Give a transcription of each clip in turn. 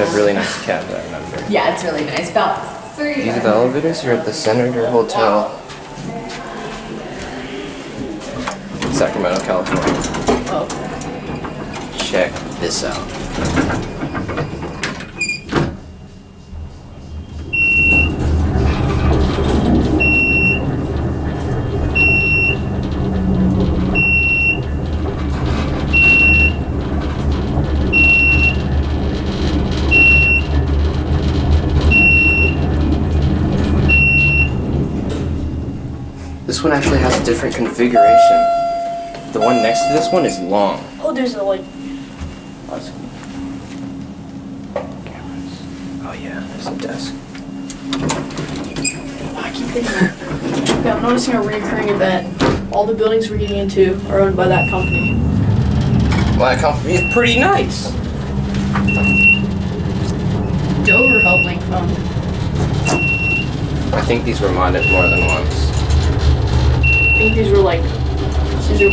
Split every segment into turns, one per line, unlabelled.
They have really nice cabs, I remember.
Yeah, it's really nice. About 3.
These are the elevators. You're at the Senator Hotel, Sacramento, California.
Oh.
Check this out. This one actually has a different configuration. The one next to this one is long.
Oh, there's a like.
Cameras. Oh yeah, there's a desk.
I keep thinking. Okay, I'm noticing a recurring event. All the buildings we're getting into are owned by that company.
Well, that company is pretty nice.
Dover helped link fund.
I think these were modded more than once.
I think these were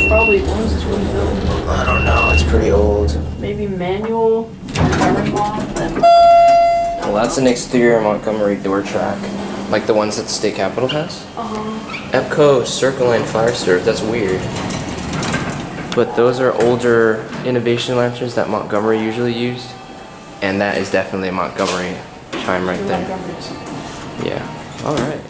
probably, when was this one built?
I don't know, it's pretty old.
Maybe manual, iron mod, then.
Well, that's an exterior Montgomery door track. Like the ones that the state capitol has. EPCO, Circline, FIXTURES, that's weird. But those are older innovation lanterns that Montgomery usually used. And that is definitely a Montgomery chime right there. Yeah, alright.